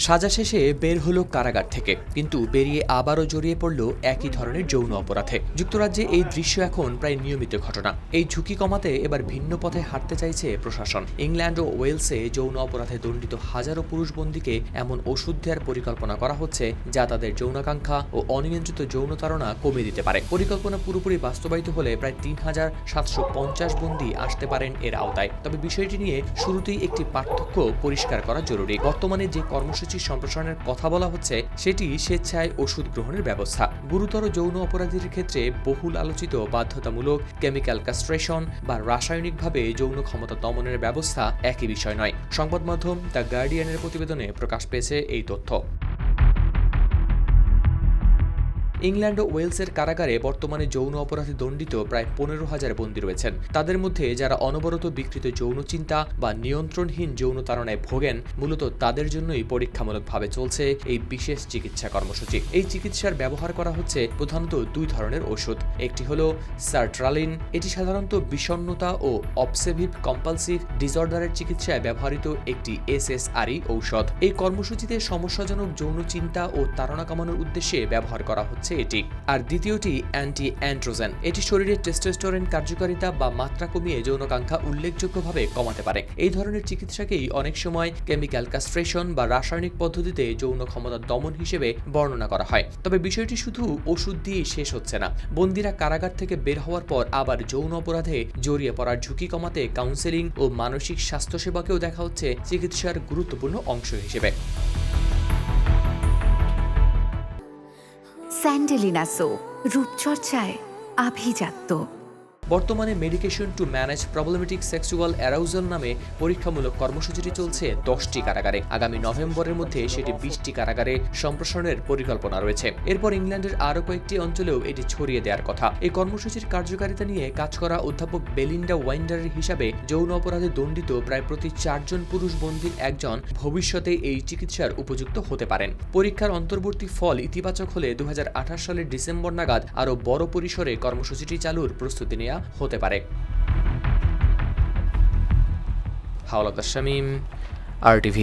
সাজা শেষে বের হলো কারাগার থেকে, কিন্তু বেরিয়ে আবারও জড়িয়ে পড়ল একই ধরনের যৌন অপরাধে। যুক্তরাজ্যে এই দৃশ্য এখন প্রায় নিয়মিত ঘটনা। এই ঝুঁকি কমাতে এবার ভিন্ন পথে হাঁটতে চাইছে প্রশাসন। ইংল্যান্ড ও ওয়েলসে যৌন অপরাধে দণ্ডিত হাজারো পুরুষ বন্দীকে এমন ওষুধ দেওয়ার পরিকল্পনা করা হচ্ছে যা তাদের যৌনাকাঙ্ক্ষা ও অনিয়ন্ত্রিত যৌন তাড়না কমিয়ে দিতে পারে। পরিকল্পনা পুরোপুরি বাস্তবায়িত হলে প্রায় ৩,৭৫০ বন্দী আসতে পারেন এর আওতায়। তবে বিষয়টি নিয়ে শুরুতেই একটি পার্থক্য পরিষ্কার করা জরুরি। বর্তমানে যে কর্মসূচি সম্প্রসারণের কথা বলা হচ্ছে সেটি স্বেচ্ছায় ওষুধ গ্রহণের ব্যবস্থা। গুরুতর যৌন অপরাধীর ক্ষেত্রে বহুল আলোচিত বাধ্যতামূলক কেমিক্যাল কাস্ট্রেশন বা রাসায়নিকভাবে যৌন ক্ষমতা দমনের ব্যবস্থা একই বিষয় নয়। সংবাদ মাধ্যম দ্য গার্ডিয়ানের প্রতিবেদনে প্রকাশ পেয়েছে এই তথ্য। ইংল্যান্ড ও ওয়েলসের কারাগারে বর্তমানে যৌন অপরাধে দণ্ডিত প্রায় ১৫,০০০ বন্দী রয়েছেন। তাদের মধ্যে যারা অনবরত বিকৃত যৌন চিন্তা বা নিয়ন্ত্রণহীন যৌন তাড়নায় ভোগেন, মূলত তাদের জন্যই পরীক্ষামূলকভাবে চলছে এই বিশেষ চিকিৎসা কর্মসূচি। এই চিকিৎসার ব্যবহার করা হচ্ছে প্রধানত দুই ধরনের ওষুধ। একটি হলো সার্ট্রালিন। এটি সাধারণত বিষণ্ণতা ও অবসেসিভ কম্পালসিভ ডিসঅর্ডারের চিকিৎসায় ব্যবহৃত একটি SSRI ঔষধ। এই কর্মসূচিতে সমস্যাজনক যৌন চিন্তা ও তাড়না কমানোর উদ্দেশ্যে ব্যবহার করা হচ্ছে এটি। আর দ্বিতীয়টি অ্যান্টি অ্যান্ড্রোজেন। এটি শরীরে টেস্টোস্টেরন কার্যকারিতা বা মাত্রা কমিয়ে যৌনাকাঙ্ক্ষা উল্লেখযোগ্যভাবে কমাতে পারে। এই ধরনের চিকিৎসাকেই অনেক সময় কেমিক্যাল কাস্ট্রেশন বা রাসায়নিক পদ্ধতিতে যৌন ক্ষমতা দমন হিসেবে বর্ণনা করা হয়। তবে বিষয়টি শুধু ওষুধ দিয়েই শেষ হচ্ছে না। বন্দীরা কারাগার থেকে বের হওয়ার পর আবার যৌন অপরাধে জড়িয়ে পড়ার ঝুঁকি কমাতে কাউন্সেলিং ও মানসিক স্বাস্থ্যসেবাকেও দেখা হচ্ছে চিকিৎসার গুরুত্বপূর্ণ অংশ হিসেবে। স্যান্ডেলিনা সো, রূপচর্চায় আভিজাত্য। বর্তমানে medication to manage problematic sexual arousal নামে পরীক্ষামূলক কর্মসূচিটি চলছে 10টি কারাগারে। আগামী নভেম্বরের মধ্যে সেটি 20টি কারাগারে সম্প্রসারণের পরিকল্পনা রয়েছে। এরপর ইংল্যান্ডের আরও কয়েকটি অঞ্চলেও এটি ছড়িয়ে দেওয়ার কথা। এই কর্মসূচির কার্যকারিতা নিয়ে কাজ করা অধ্যাপক বেলিন্ডা ওয়াইন্ডারের হিসাবে যৌন অপরাধে দণ্ডিত প্রায় প্রতি 4 জন পুরুষ বন্দীর একজন ভবিষ্যতে এই চিকিৎসার উপযুক্ত হতে পারেন। পরীক্ষার অন্তর্বর্তী ফল ইতিবাচক হলে 2028 সালের ডিসেম্বর নাগাদ আরও বড় পরিসরে কর্মসূচিটি চালুর প্রস্তুতি নেওয়া হতে পারে। হাওলাদার শামীম, RTV।